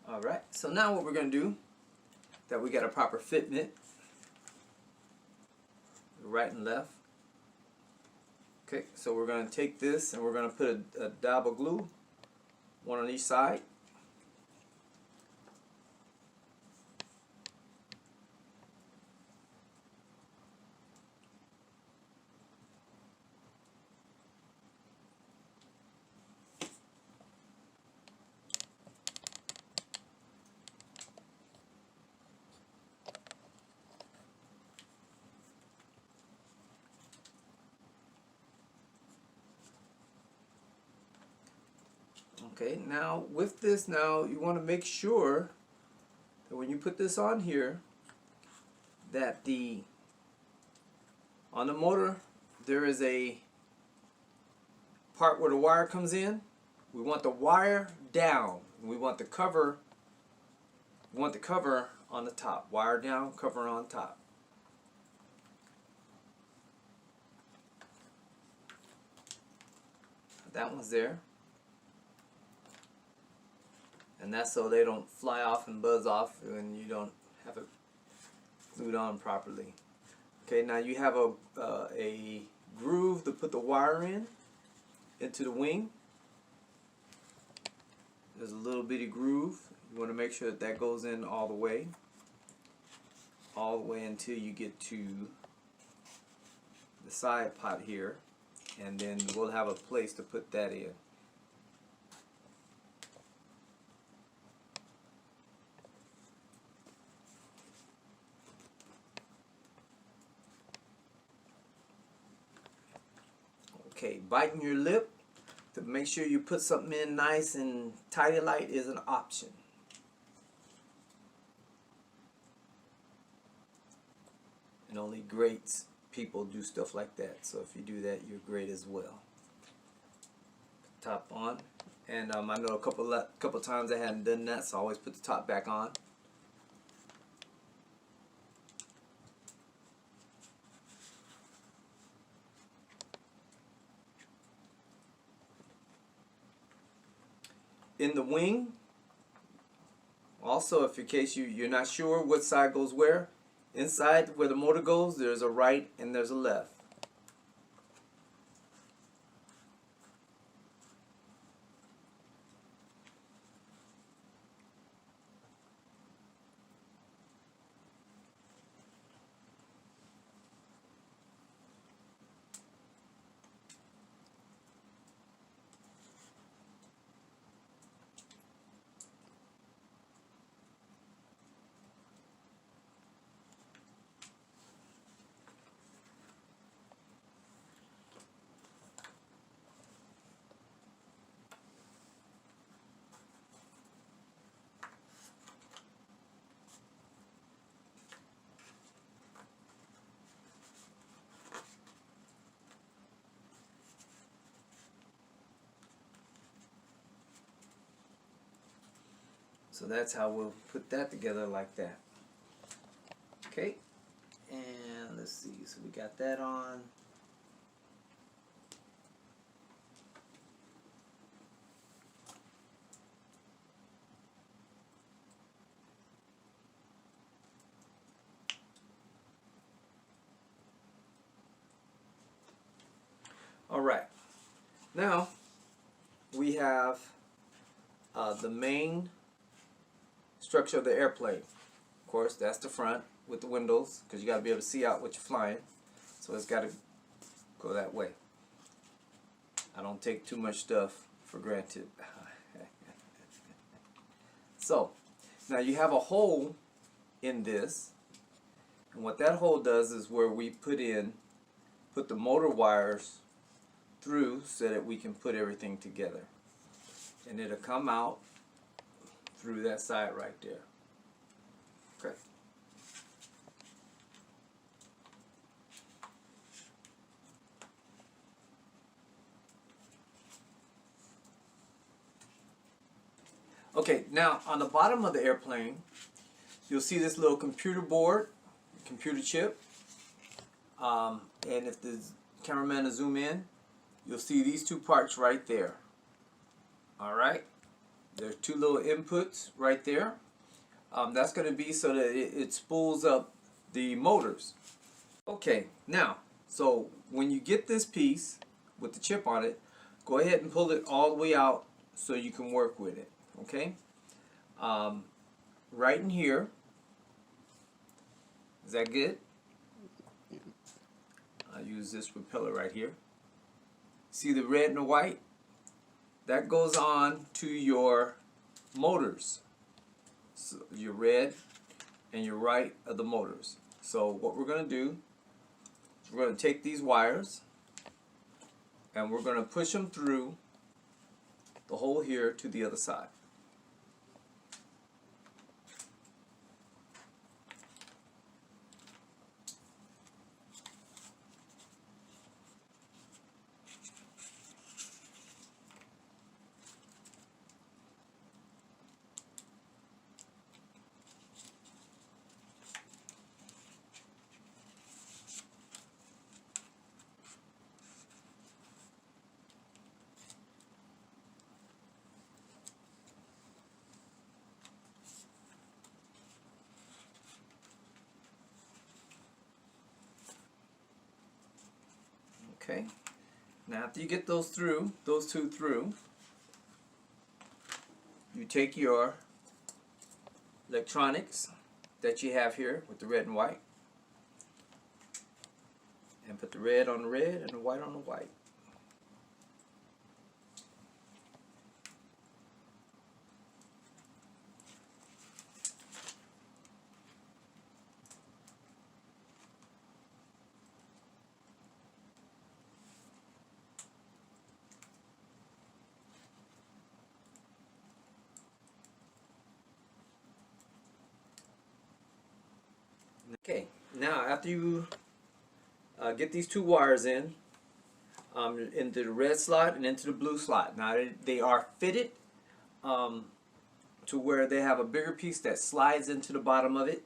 Alright, so now what we're going to do, that we got a proper fitment, right and left. Okay, so we're going to take this and we're going to put a dab of glue, one on each side. Okay, now with this, now you want to make sure that when you put this on here, that on the motor there is a part where the wire comes in. We want the wire down. We want the cover. We want the cover on the top. Wire down, cover on top. That one's there. And that's so they don't fly off and buzz off when you don't have it glued on properly. Okay, now you have a groove to put the wire in, into the wing. There's a little bitty groove. You want to make sure that that goes in all the way until you get to the side pot here, and then we'll have a place to put that in. Okay, biting your lip to make sure you put something in nice and tidy light is an option. And only great people do stuff like that. So if you do that, you're great as well. Top on. And I know a couple times I hadn't done that, so I always put the top back on. In the wing, also, if in case you're not sure what side goes where, inside where the motor goes, there's a right and there's a left. So that's how we'll put that together like that. Okay, and let's see, so we got that on. All right, now we have the main structure of the airplane. Of course, that's the front with the windows, because you got to be able to see out what you're flying. So it's got to go that way. I don't take too much stuff for granted. So now you have a hole in this, and what that hole does is where we put the motor wires through so that we can put everything together, and it'll come out through that side right there. Okay. Okay, now on the bottom of the airplane, you'll see this little computer board, computer chip, and if the cameraman will zoom in, you'll see these two parts right there. All right, there's two little inputs right there. That's going to be so that it spools up the motors. Okay, now, so when you get this piece with the chip on it, go ahead and pull it all the way out so you can work with it. Okay, right in here. Is that good? I'll use this propeller right here. See the red and the white? That goes on to your motors. So your red and your right of the motors. So what we're going to do is we're going to take these wires and we're going to push them through the hole here to the other side. Okay, now after you get those two through, you take your electronics that you have here with the red and white and put the red on the red and the white on the white. Okay, now after you get these two wires in, into the red slot and into the blue slot. Now they are fitted to where they have a bigger piece that slides into the bottom of it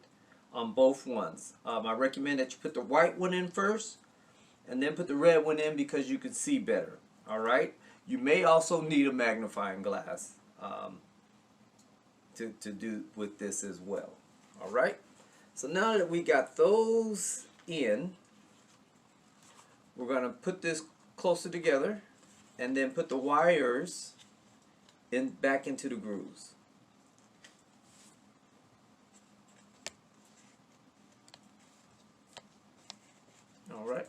on both ones. I recommend that you put the white one in first and then put the red one in because you can see better. Alright? You may also need a magnifying glass to do with this as well. Alright? So now that we got those in, we're going to put this closer together and then put the wires back into the grooves. Alright.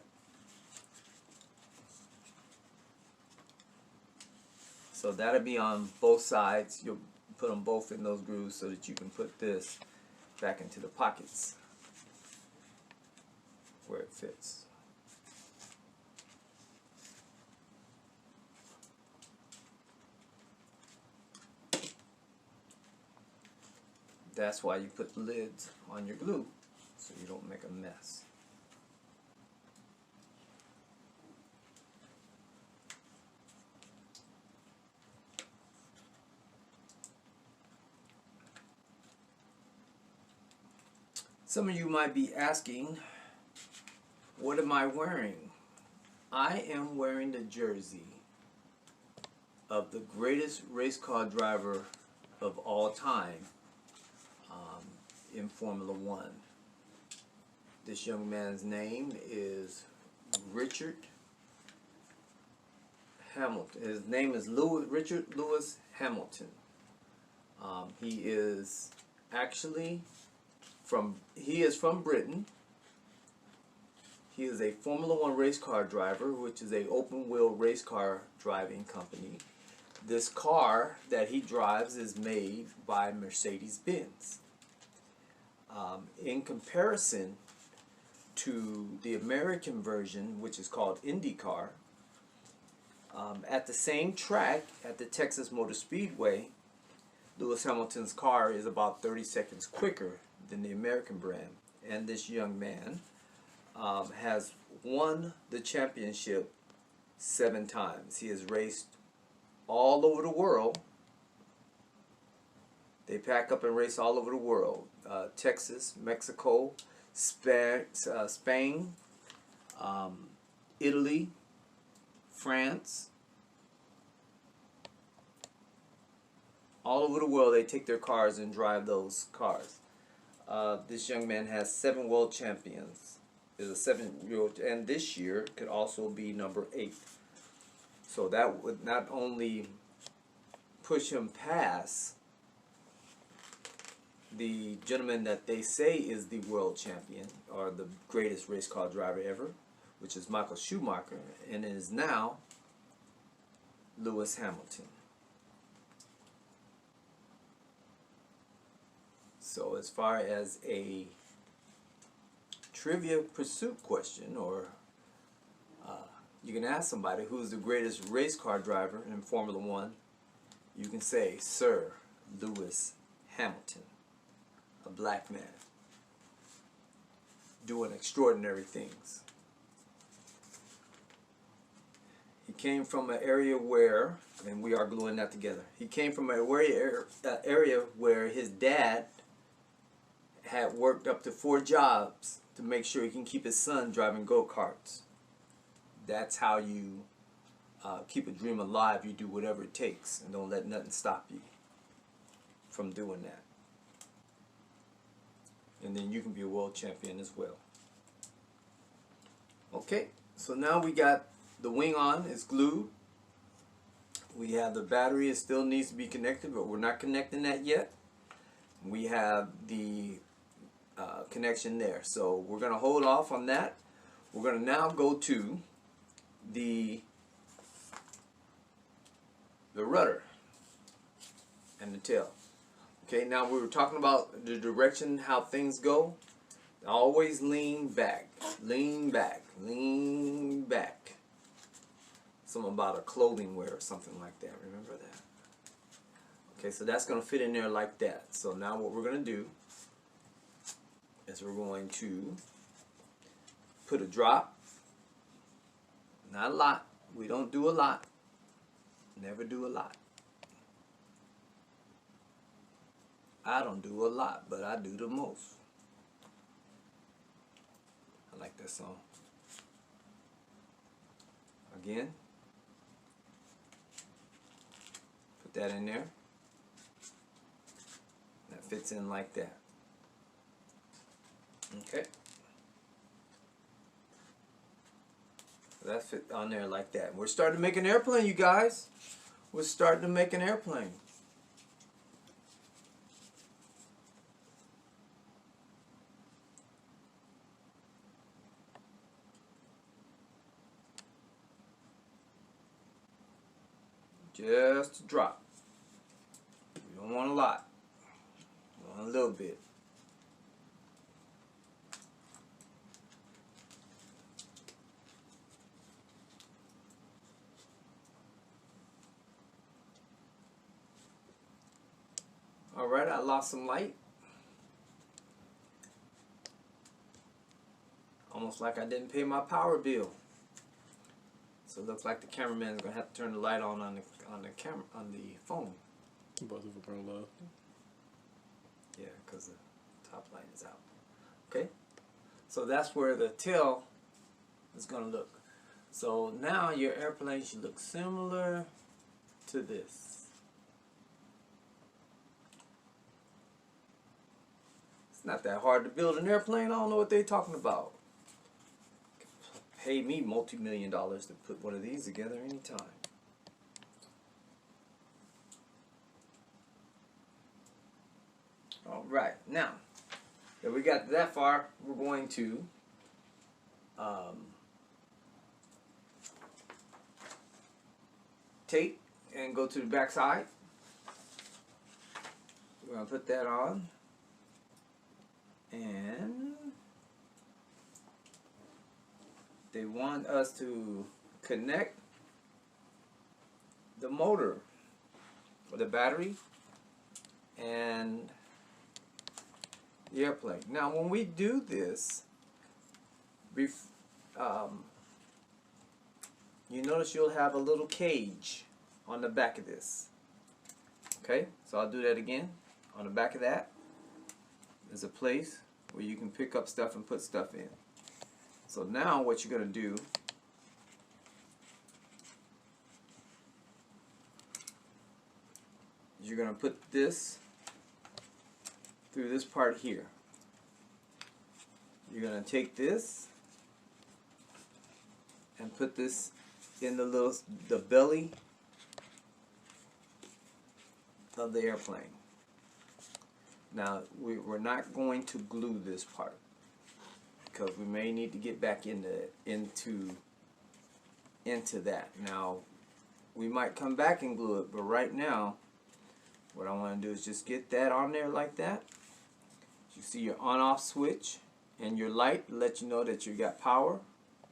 So that'll be on both sides. You'll put them both in those grooves so that you can put this back into the pockets where it fits. That's why you put the lids on your glue so you don't make a mess. Some of you might be asking, what am I wearing? I am wearing the jersey of the greatest race car driver of all time in Formula One. This young man's name is Richard Hamilton. His name is Richard Lewis Hamilton. He is actually from Britain. He is a Formula One race car driver, which is a open wheel race car driving company. This car that he drives is made by Mercedes-Benz. In comparison to the American version, which is called IndyCar, at the same track at the Texas Motor Speedway, Lewis Hamilton's car is about 30 seconds quicker than the American brand. And this young man has won the championship 7 times. He has raced all over the world. They pack up and race all over the world. Texas, Mexico, Spain, Italy, France. All over the world, they take their cars and drive those cars. This young man has 7 world champions. Is a 7-year-old, and this year could also be number 8. So that would not only push him past the gentleman that they say is the world champion or the greatest race car driver ever, which is Michael Schumacher, and is now Lewis Hamilton. So as far as a trivia pursuit question, or you can ask somebody who's the greatest race car driver in Formula One, you can say Sir Lewis Hamilton, a black man doing extraordinary things. He came from an area where, and we are gluing that together, he came from an area where his dad had worked up to 4 jobs to make sure he can keep his son driving go-karts. That's how you keep a dream alive. You do whatever it takes and don't let nothing stop you from doing that. And then you can be a world champion as well. Okay, so now we got the wing on, it's glued. We have the battery, it still needs to be connected, but we're not connecting that yet. We have the connection there. So we're going to hold off on that. We're going to now go to the rudder and the tail. Okay, now we were talking about the direction, how things go. Always lean back, lean back, lean back. Something about a clothing wear or something like that. Remember that? Okay, so that's going to fit in there like that. So now what we're going to do is we're going to put a drop. Not a lot. We don't do a lot. Never do a lot. I don't do a lot, but I do the most. I like that song. Again. Put that in there. That fits in like that. Okay. That fit on there like that. We're starting to make an airplane, you guys. We're starting to make an airplane. Just a drop. We don't want a lot. We want a little bit. Alright, I lost some light. Almost like I didn't pay my power bill. So it looks like the cameraman is gonna have to turn the light on the camera on the phone. Both of them are low. Yeah, because the top light is out. So that's where the tail is going to look. So now your airplane should look similar to this. It's not that hard to build an airplane. I don't know what they're talking about. Pay me multi-million dollars to put one of these together anytime. All right, now that we got that far, we're going to take and go to the back side. We're going to put that on, and they want us to connect the motor or the battery and the airplane. Now when we do this, you notice you'll have a little cage on the back of this. Okay, so I'll do that again. On the back of that is a place where you can pick up stuff and put stuff in. So now what you're going to do is you're going to put this through this part here. You're going to take this and put this in the belly of the airplane. Now we're not going to glue this part because we may need to get back into that. Now we might come back and glue it, but right now what I want to do is just get that on there like that. You see your on-off switch and your light to let you know that you got power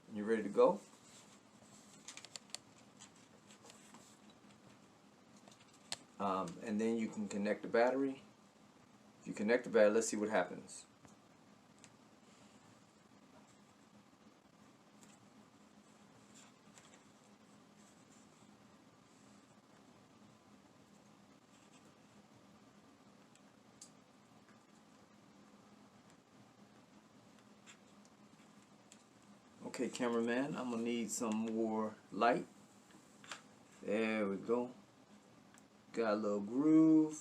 and you're ready to go. And then you can connect the battery. If you connect the battery, let's see what happens. Okay, cameraman, I'm gonna need some more light. There we go. Got a little groove.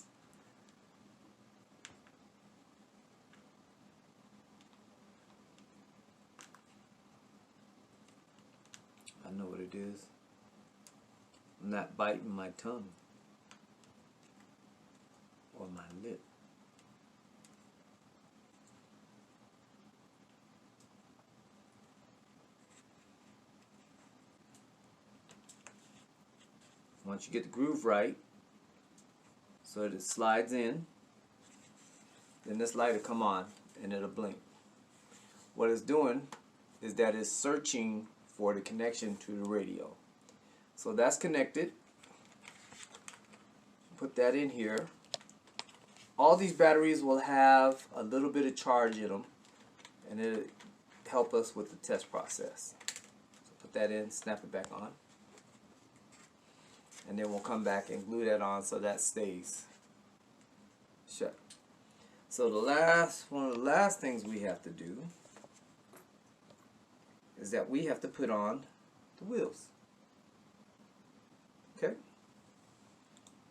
I know what it is. I'm not biting my tongue or my lip. Once you get the groove right, so that it slides in, then this light will come on and it'll blink. What it's doing is that it's searching for the connection to the radio. So that's connected. Put that in here. All these batteries will have a little bit of charge in them, and it'll help us with the test process. So put that in, snap it back on, and then we'll come back and glue that on so that stays shut. So one of the last things we have to do is that we have to put on the wheels. Okay?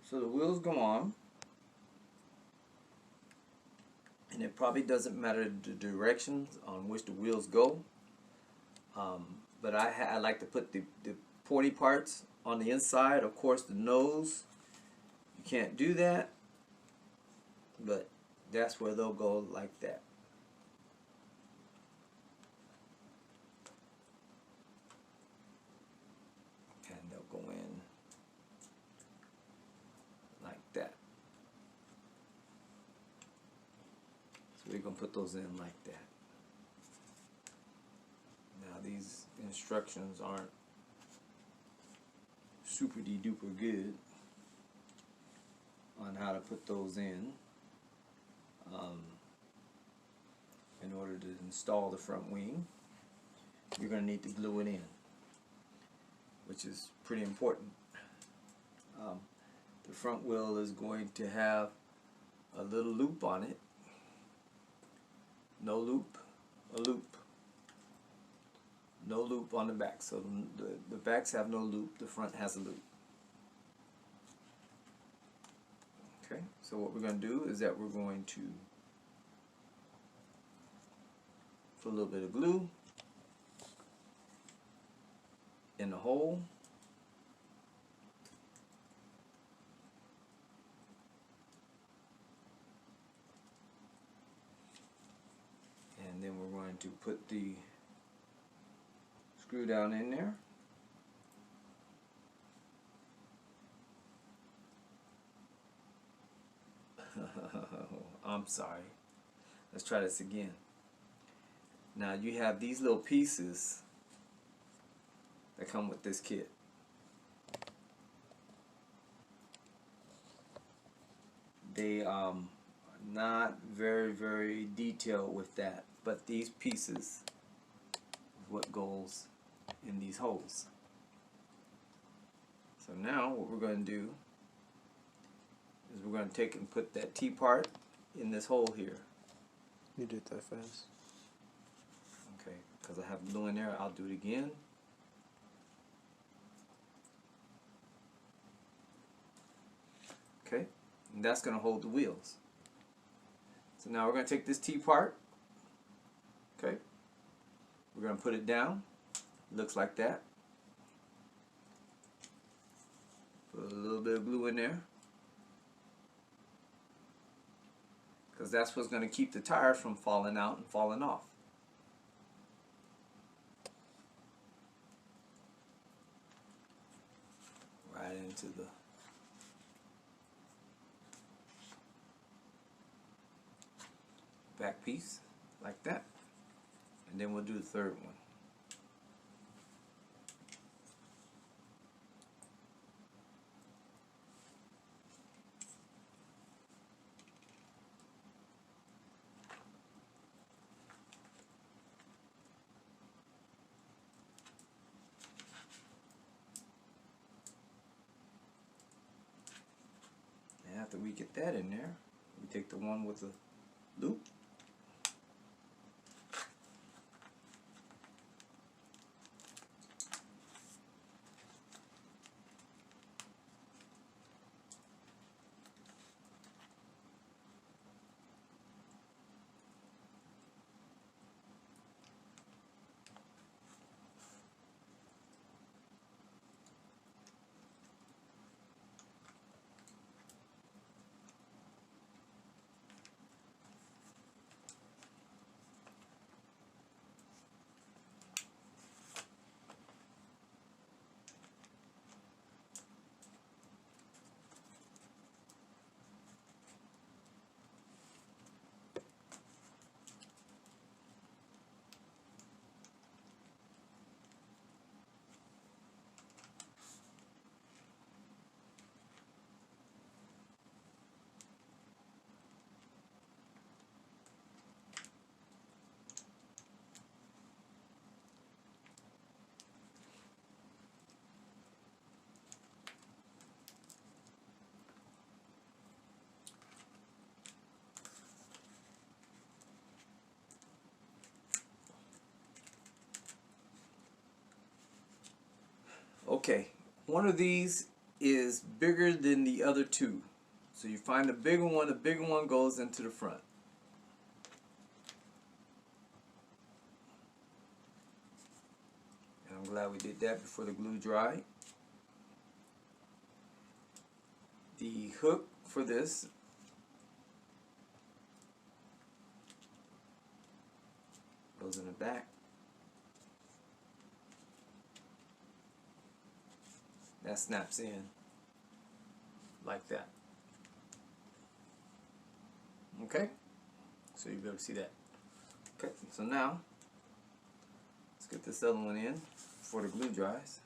So the wheels go on, and it probably doesn't matter the directions on which the wheels go, but I like to put the pointy parts on the inside. Of course, the nose, you can't do that, but that's where they'll go, like that. And they'll go in like that. So we're going to put those in like that. Now these instructions aren't super duper good on how to put those in order to install the front wing. You're going to need to glue it in, which is pretty important. The front wheel is going to have a little loop on it. No loop, a loop. No loop on the back. So the backs have no loop. The front has a loop. Okay. So what we're going to do is that we're going to put a little bit of glue in the hole. And then we're going to put the screw down in there. I'm sorry. Let's try this again. Now you have these little pieces that come with this kit. They not very detailed with that, but these pieces is what goes in these holes. So now what we're going to do is we're going to take and put that T part in this hole here. You did that fast. Okay, because I have glue in there, I'll do it again. Okay, and that's going to hold the wheels. So now we're going to take this T part. Okay, we're going to put it down. Looks like that. Put a little bit of glue in there, because that's what's going to keep the tires from falling out and falling off. Right into the back piece, like that. And then we'll do the third one. And after we get that in there, we take the one with the loop. Okay, one of these is bigger than the other two. So you find the bigger one goes into the front. And I'm glad we did that before the glue dried. The hook for this goes in the back. That snaps in like that. Okay, so you'll be able to see that. Okay, so now let's get this other one in before the glue dries.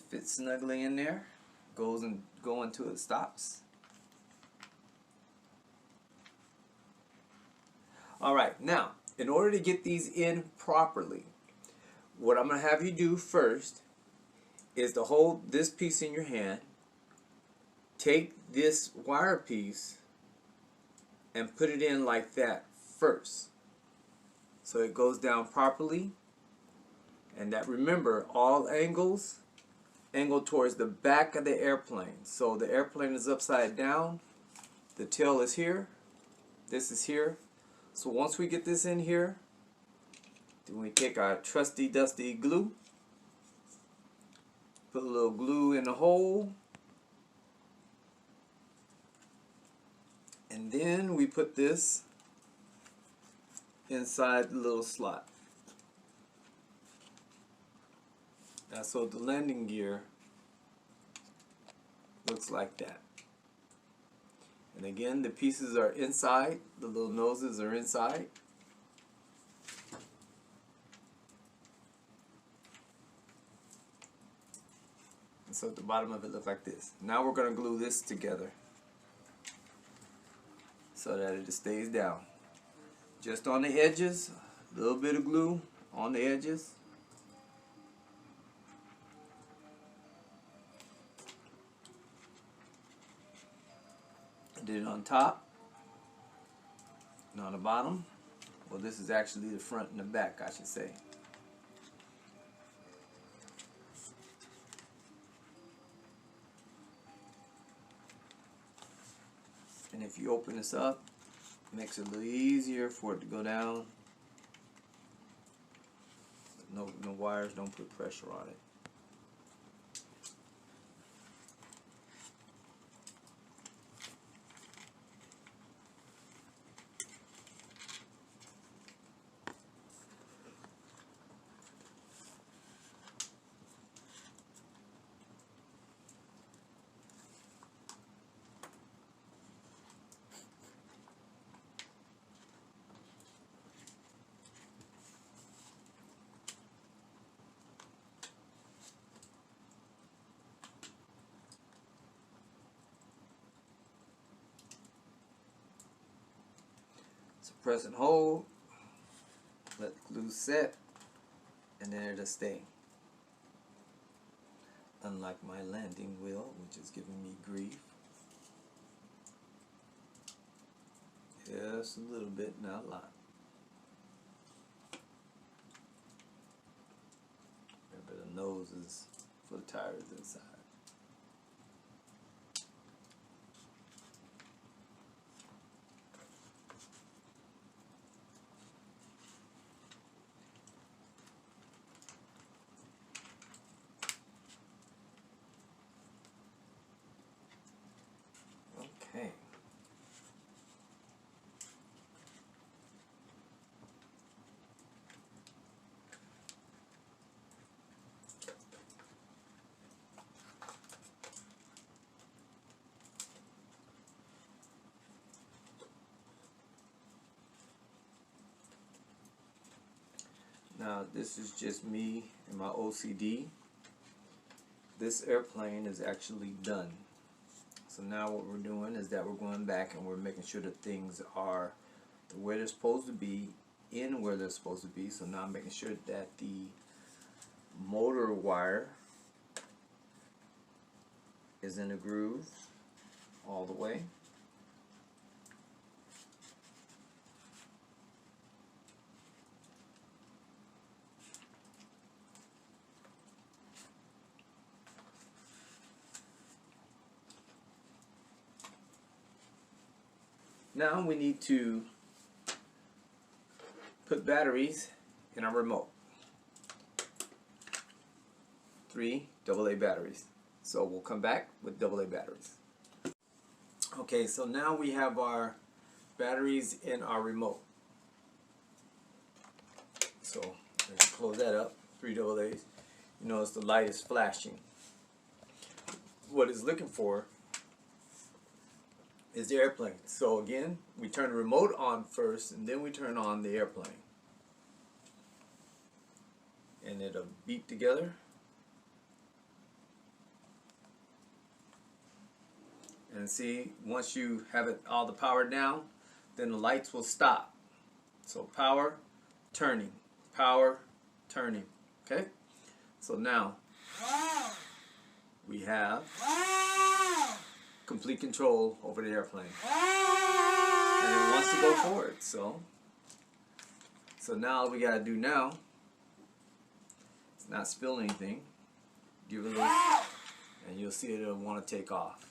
fits snugly in there, go until it stops. All right, now, in order to get these in properly, what I'm going to have you do first is to hold this piece in your hand, take this wire piece and put it in like that first, so it goes down properly. And that, remember, all angles angle towards the back of the airplane. So the airplane is upside down, the tail is here, this is here. So once we get this in here, then we take our trusty dusty glue, put a little glue in the hole, and then we put this inside the little slot. Now, so the landing gear looks like that. And again, the pieces are inside, the little noses are inside. And so the bottom of it looks like this. Now we're going to glue this together so that it stays down. Just on the edges, a little bit of glue on the edges. And then on top and on the bottom. Well, this is actually the front and the back, I should say. And if you open this up, it makes it a little easier for it to go down. No wires, don't put pressure on it. So press and hold, let the glue set, and then it'll stay. Unlike my landing wheel, which is giving me grief. Just a little bit, not a lot. Remember, the nose is for the tires inside. Okay. Now, this is just me and my OCD. This airplane is actually done. So now what we're doing is that we're going back and we're making sure that things are where they're supposed to be, in where they're supposed to be. So now I'm making sure that the motor wire is in the groove all the way. Now we need to put batteries in our remote. 3 AA batteries. So we'll come back with AA batteries. Okay, so now we have our batteries in our remote. So let's close that up. 3 AA's. You notice the light is flashing. What it's looking for is the airplane. So again, we turn the remote on first and then we turn on the airplane. And it'll beep together. And see, once you have it all the power down, then the lights will stop. So power, turning, power, turning. Okay? So now we have complete control over the airplane. And it wants to go forward. So now all we gotta do now is not spill anything. Give it a little, and you'll see it'll want to take off.